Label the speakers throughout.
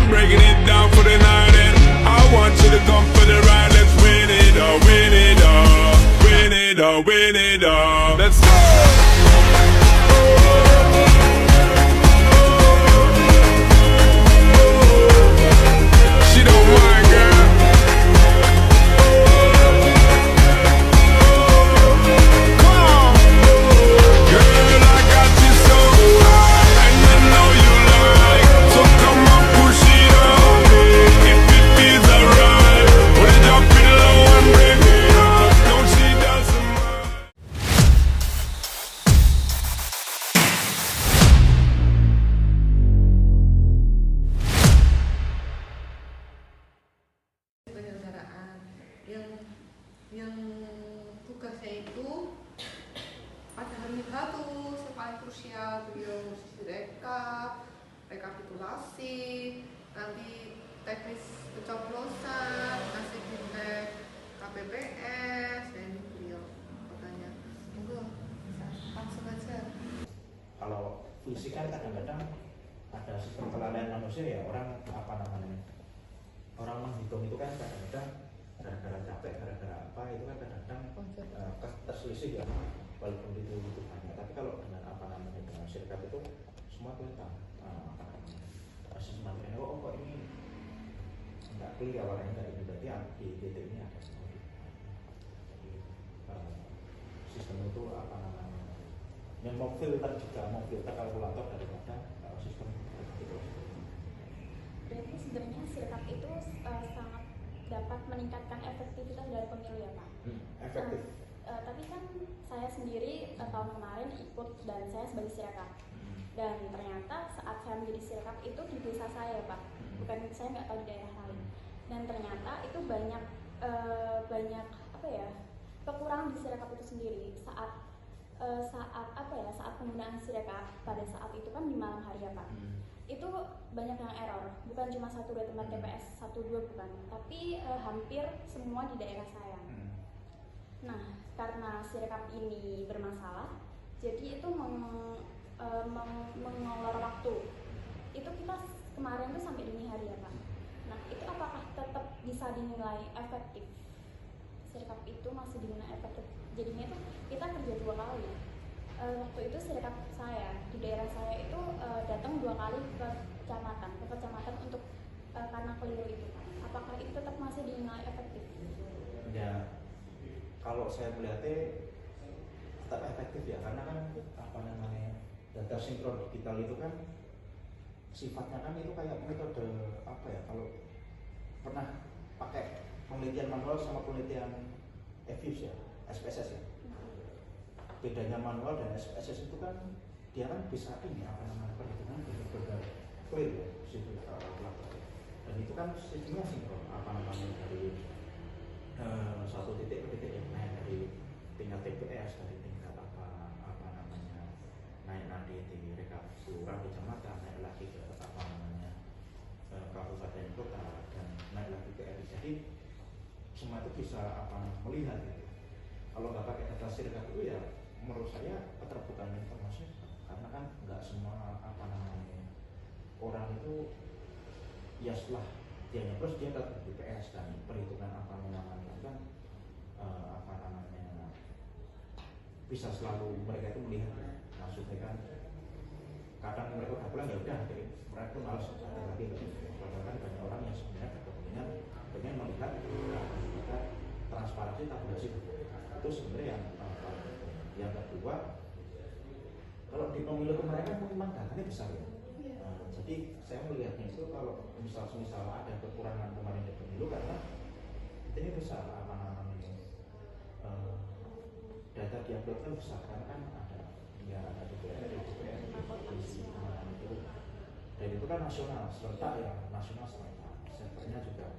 Speaker 1: I'm breaking it down for the night, and I want you to come for the ride. Let's win it all, win it all, win it all, win it all. Let's go. She don't mind, girl. Come on, girl, I got you so high, and I know you like. So come on, push it on me. If it feels alright, put it up in low and bring it up. No, she doesn't mind.
Speaker 2: Penyelenggaraan yang tugasnya itu pada hari H tuh yang paling krusial beliau rekapitulasi, nanti teknis pencoblosan, ngasih feedback KPPS, dan beliau katanya monggo bisa langsung aja.
Speaker 3: Kalau puisi kan kadang-kadang ada sistem kelalaian manusia ya, orang orang menghitung itu kan kadang-kadang gara-gara capek, gara-gara apa itu kan kadang-kadang terselisih ya, walaupun itu banyak. Tapi kalau dengan dengan sirkap itu semua kelihatan proses materialnya. Kok ini nggak clear awalnya, nggak ini berarti di titik ini ada. Jadi sistem itu yang mau filter kalkulator daripada sistem itu.
Speaker 4: Berarti sebenarnya sirkap itu sangat dapat meningkatkan efektivitas dari pemilu ya Pak?
Speaker 3: Efektif.
Speaker 4: Tapi kan saya sendiri tahun kemarin ikut dan saya sebagai sirkap. Dan ternyata saat saya menjadi sirkap itu di desa saya Pak, bukan saya nggak tahu di daerah lain. Dan ternyata itu banyak kekurangan di sirkap itu sendiri saat penggunaan sirkap pada saat itu kan di malam hari ya Pak. Itu banyak yang error, bukan cuma 1-2 tempat TPS, 1-2 bukan, tapi hampir semua di daerah saya. Nah, karena sirkap ini bermasalah, jadi itu mengolor waktu. Itu kita kemarin tuh sampai dini hari ya Pak. Nah, itu apakah tetap bisa dinilai efektif? Sirkap itu masih dinilai efektif. Jadinya itu kita kerja 2 kali. Waktu itu sirkap saya di daerah saya itu datang 2 kali ke kecamatan untuk karena keliru itu. Apakah itu tetap masih dinilai efektif?
Speaker 3: Ya, kalau saya melihatnya tetap efektif ya, karena kan data sinkron digital itu kan sifatnya kan itu kayak metode kalau pernah pakai penelitian manual sama penelitian EVIS ya, SPSS ya. Bedanya manual dan SPSS itu kan dia kan bisa perhitungan benar-benar clear ya, dan itu kan sistemnya sinkron dari satu titik ke titik yang lain, dari tingkat TPS, dari tingkat naik nanti di rekapitulasi kecamatan, naik lagi ke kabupaten kota, dan naik lagi ke RI. Jadi semua itu bisa melihat gitu. Kalau nggak pakai data sirkap itu ya menurut saya keterbukaan informasi, karena kan nggak semua orang itu ya setelah dia nyoblos dia ke BPS, dan perhitungan kan bisa selalu mereka itu melihat, maksudnya kan kadang mereka udah pulang ya udah, mereka pun malas ada lagi ke BPS. Padahal kan banyak orang yang sebenarnya berkepentingan pengen melihat transparansi tabulasi itu sebenarnya yang kedua. Kalau di pemilu kemarin kan memang datanya besar ya. Jadi saya melihatnya itu kalau misal ada kekurangan kemarin di pemilu karena ini besar data diupload kan besar, karena kan ada DPR itu, dan itu kan nasional serentak ya, nasional serentak. Servernya juga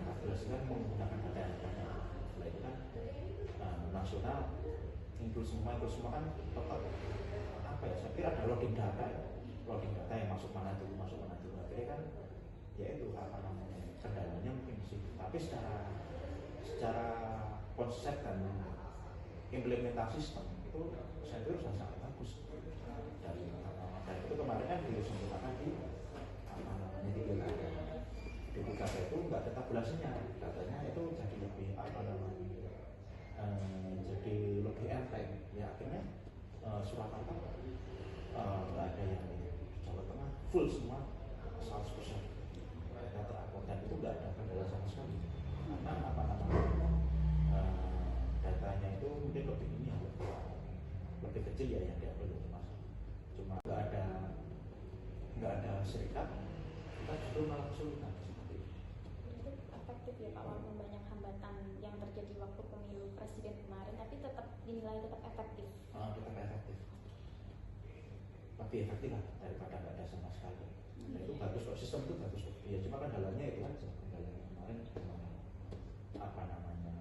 Speaker 3: tabulasi kan menggunakan data yang ada. Setelah itu kan nasional inklusi semua kan tetap saya kira ada loading data yang masuk mana dulu. Akhirnya kan ya itu kendalanya mungkin sih, tapi secara konsep dan implementasi sistem itu saya kira sudah sangat bagus dari Dan itu kemarin kan disempurnakan di apa namanya di pilkada. Di pilkada itu nggak ada tabulasinya, katanya itu jadi lebih apa namanya jadi lebih enteng. Ya akhirnya Surakarta nggak ada yang Jawa Tengah full semua 100% data terupload, dan itu nggak ada kendala sama sekali karena apa namanya datanya itu mungkin lebih ini ya, lebih kecil ya yang diambil itu mas, cuma nggak ada serikat, kita justru malah kesulitan seperti itu.
Speaker 4: Itu efektif ya Pak, walaupun banyak hambatan yang terjadi waktu pemilu presiden kemarin, tapi tetap dinilai tetap efektif.
Speaker 3: Tetap efektif, lebih efektif lah daripada nggak ada sama sekali. Nah, itu bagus kok, sistem itu bagus kok. Ya cuma kendalanya itu aja, kendalanya kemarin apa namanya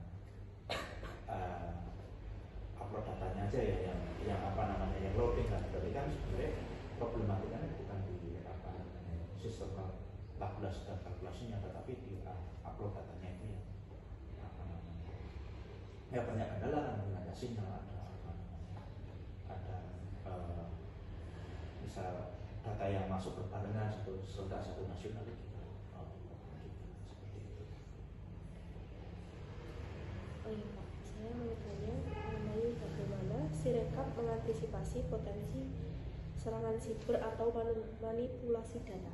Speaker 3: upload datanya aja ya yang apa namanya yang loading kan. Berarti kan sebenarnya problematikanya bukan di apa namanya sistem tabulasi dan kalkulasinya, tetapi di upload datanya itu ya apa namanya ya banyak kendala kan, ada sinyal, ada apa namanya ada misal data yang masuk berbarengan satu nasional itu seperti itu.
Speaker 5: Oh iya Pak, saya mau tanya mengenai bagaimana Sirekap mengantisipasi potensi serangan siber atau manipulasi data.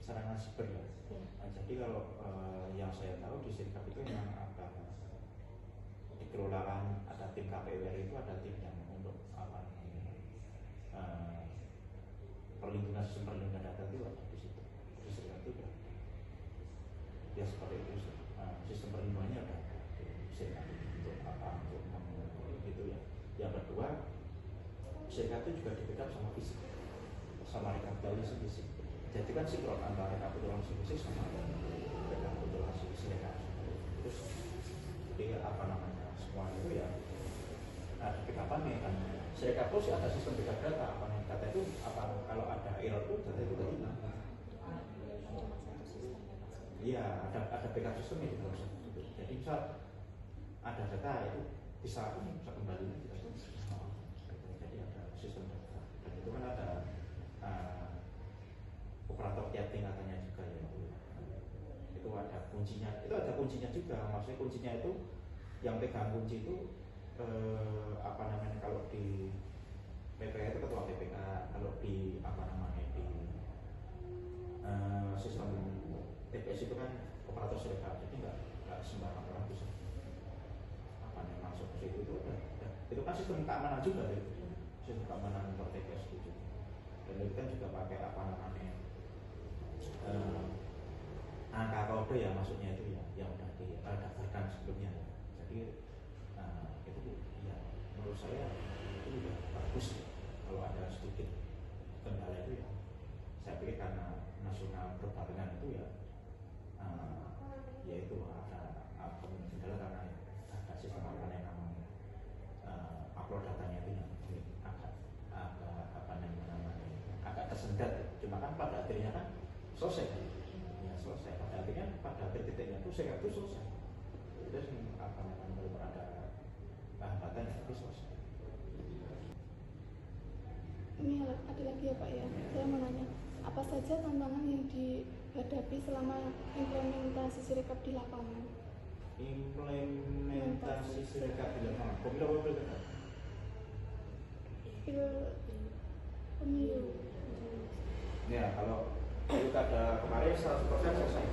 Speaker 3: Serangan siber ya.
Speaker 5: Ya.
Speaker 3: Nah, jadi kalau yang saya tahu di Sirekap itu memang ada dikelolaan, ada tim KPWR itu ada tim yang untuk apa namanya sistem perlindungan data itu ada di situ. Di Sirekap itu ada. Ya seperti itu sih. Sistem perlindungannya ada di Sirekap untuk apa, untuk gitu ya. Yang kedua, Sirekap itu juga di-backup sama fisik, sama rekapitulasi fisik. Jadi kan sinkron antara rekapitulasi fisik sama rekapitulasi Sirekap. Terus jadi apa namanya semua itu ya ada backup-nya kan. Sirekap itu sih ada sistem backup data, apa namanya data itu apa kalau ada error itu data itu udah hilang.
Speaker 4: Cuma satu sistem ya Pak.
Speaker 3: Iya, ada backup sistemnya di dalam situ. Jadi misal ada data itu bisa kembali lagi. Jadi ada sistem data. Dan itu kan ada operator tiap tingkatannya juga ya. Itu ada kuncinya. Itu ada kuncinya juga. Maksudnya kuncinya itu yang pegang kunci itu apa namanya kalau di PPK itu ketua PPK, kalau di apa namanya di sistem TPS itu kan operator Sirekap, jadi nggak sembarang orang bisa apa namanya masuk ke situ. Itu kan sistem keamanan juga itu, sistem keamanan untuk TPS itu. Dan itu kan juga pakai apa namanya angka kode ya, maksudnya itu ya yang udah didaftarkan sebelumnya. Jadi itu ya menurut saya itu juga bagus ya. Kalau ada sedikit kendala itu ya saya pikir karena nasional berbarengan itu ya itu ada kendala karena ada sistem apa yang namanya upload datanya itu yang agak apa namanya agak tersendat. Cuma kan pada akhirnya kan selesai kan? Ya selesai. Pada akhirnya pada akhir titiknya itu saya itu selesai. Terus apa namanya belum ada hambatan tapi selesai.
Speaker 6: Ini ada lagi ya Pak ya, saya mau nanya apa saja tantangan yang dihadapi selama implementasi Sirekap di lapangan?
Speaker 3: Implementasi Sirekap di lapangan, pemilu apa pilkada?
Speaker 6: Pemilu.
Speaker 3: Ya kalau pilkada kemarin 100% selesai.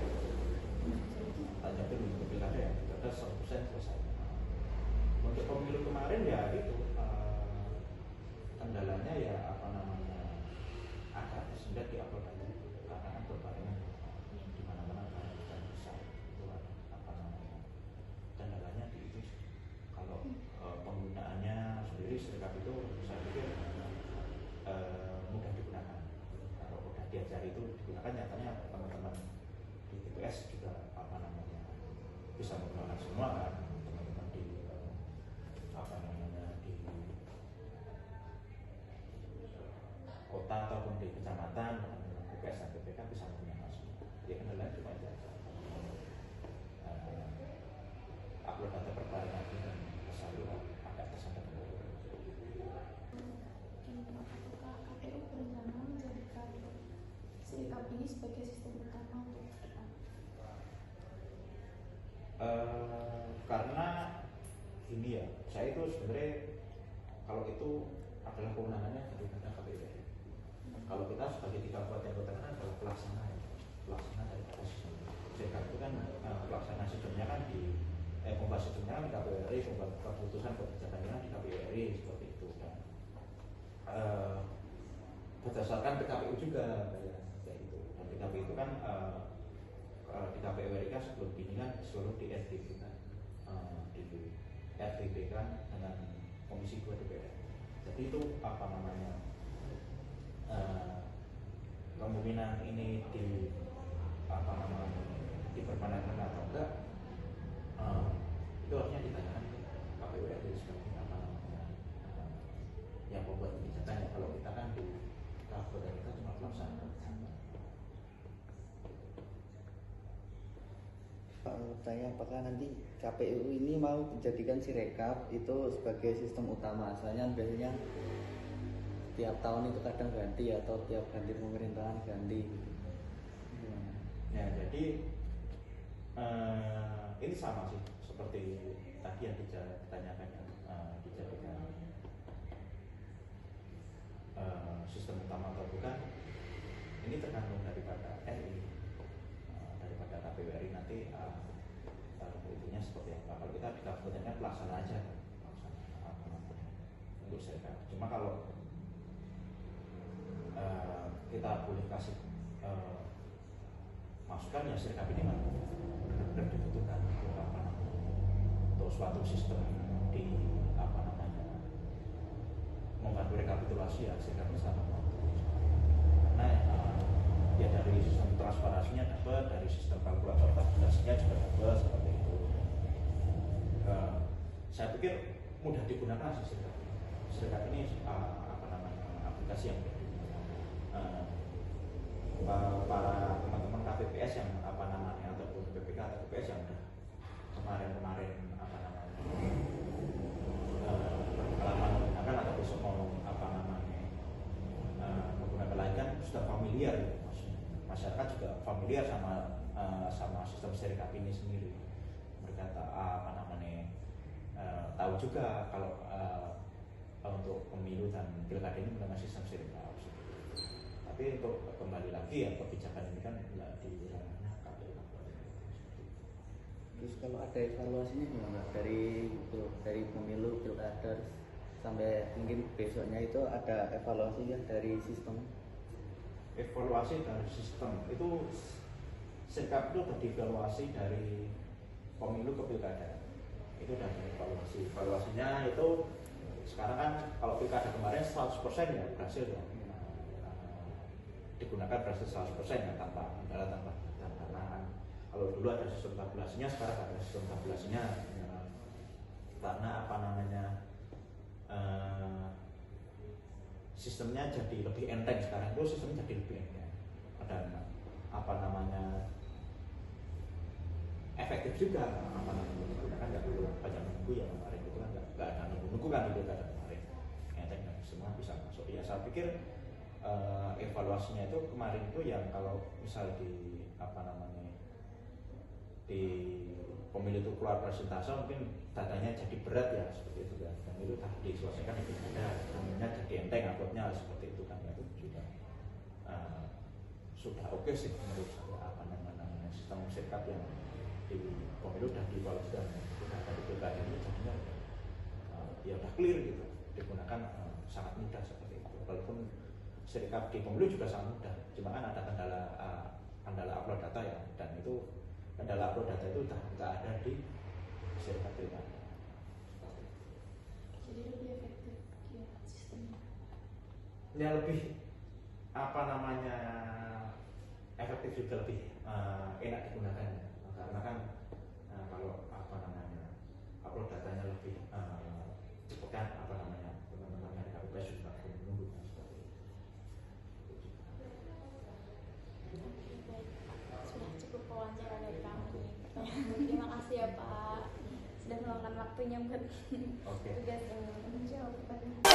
Speaker 3: Tanya dulu untuk pilkada ya, pilkada 100% selesai. Untuk pemilu kemarin ya itu kendalanya ya apa namanya agak tersendat di upload data karena kan berbarengan di mana-mana kan bukan besar itu apa namanya kendalanya di itu. Kalau penggunaannya sendiri Sirekap itu saya pikir mudah digunakan. Kalau udah diajari itu digunakan, nyatanya teman-teman di TPS juga apa namanya bisa menggunakan semua kan, teman-teman di apa namanya di kota ataupun di kecamatan, TPS dan PPK bisa menggunakan semua. Ya kendalanya cuma itu aja. Upload data berbarengan dan selalu agak tersendat.
Speaker 4: Apakah KPU berencana
Speaker 6: ini sebagai sistem utama untuk ke depan?
Speaker 3: Karena ini ya, saya itu sebenarnya kalau itu adalah kewenangannya daripada KPU. Kalau kita sebagai 3 kabupaten kota kan adalah pelaksana dari sistem. Sehingga itu kan pelaksanaan sistemnya kan di pembahasan sistemnya kan di KPU RI, keputusan kebijakannya kan di KPU RI seperti itu kan. Berdasarkan PKPU juga kayak itu. Dan PKPU itu kan di KPU RI kan sebelum ini kan seluruh di RDP kan, di RDP kan dengan Komisi 2 DPR. Jadi itu apa namanya kemungkinan ini di apa namanya diperpanjangkan atau enggak, itu harusnya ditanyakan ke KPU RI sebagai apa namanya yang membuat kebijakannya. Kalau kita kan di kabupaten kita cuma pelaksana.
Speaker 7: Pak, menurut saya apakah nanti KPU ini mau dijadikan Sirekap itu sebagai sistem utama? Soalnya biasanya tiap tahun itu kadang ganti atau tiap ganti pemerintahan ganti.
Speaker 3: Ya, jadi ini sama sih seperti tadi yang ditanyakan dijadikan sistem utama atau bukan. Ini tergantung daripada RI, daripada KPU RI nanti itunya seperti apa. Kalau kita di kabupatennya pelaksana aja, untuk Sirekap. Cuma kalau kita boleh kasih masukan ya Sirekap ini memang benar dibutuhkan untuk apa namanya, untuk suatu sistem di apa namanya membantu rekapitulasi ya Sirekap ini sangat membantu. Karena ya dari sistem transparansinya dapat, dari sistem kalkulator tabulasinya juga dapat seperti itu. Saya pikir mudah digunakan sih Sirekap. Sirekap ini apa namanya aplikasi yang mudah digunakan. Para teman-teman KPPS yang apa namanya ataupun BPK atau BPS yang udah kemarin apa namanya pengalaman menggunakan atau besok mau apa namanya menggunakan lagi kan sudah familiar gitu, maksudnya masyarakat juga familiar sama sistem Sirekap ini sendiri. Mereka apa namanya tahu juga kalau untuk pemilu dan pilkada ini menggunakan sistem Sirekap. Tapi untuk kembali lagi ya kebijakan ini kan nggak di ranahnya KPU.
Speaker 7: Terus kalau ada evaluasinya gimana dari pemilu pilkada sampai mungkin besoknya itu ada evaluasi kan dari sistem?
Speaker 3: Evaluasi dari sistem itu Sirekap itu dievaluasi dari pemilu ke pilkada. Itu dari evaluasinya itu sekarang kan kalau pilkada kemarin 100% ya berhasil ya. Digunakan berhasil 100% ya tanpa kendala, tanpa tantangan. Kalau dulu ada sistem tabulasinya, sekarang ada sistem tabulasinya ya. Karena apa namanya sistemnya jadi lebih enteng sekarang, itu sistemnya jadi lebih enteng dan apa namanya efektif juga. Apa namanya digunakan nggak perlu banyak menunggu ya, kemarin itu kan nggak ada menunggu kan itu ada kemarin enteng dan semua bisa masuk. Ya saya pikir evaluasinya itu kemarin itu yang kalau misal di apa namanya di pemilu itu keluar persentase mungkin datanya jadi berat ya seperti itu kan, dan itu tadi diselesaikan di pilkada, namanya jadi enteng uploadnya seperti itu kan, itu juga sudah oke sih menurut saya. Apa namanya sistem Sirekap yang di pemilu dan dievaluasi dan di pilkada ini jadinya ya udah clear gitu, digunakan sangat mudah seperti itu. Walaupun Sirekap di pemilu juga sangat mudah, cuma kan ada kendala upload data ya, dan itu kendala upload data itu udah nggak ada di Sirekap pilkada.
Speaker 6: Jadi lebih efektif ya sistemnya.
Speaker 3: Ya lebih apa namanya efektif juga, lebih enak digunakan ya. Karena kan kalau apa namanya upload datanya lebih cepat kan, apa namanya teman-teman dari KPPS juga menunggu kan, seperti itu.
Speaker 4: Sudah cukup wawancara dari kami. Terima kasih ya Pak sudah meluangkan waktunya buat
Speaker 3: Oke.
Speaker 4: tugas ini.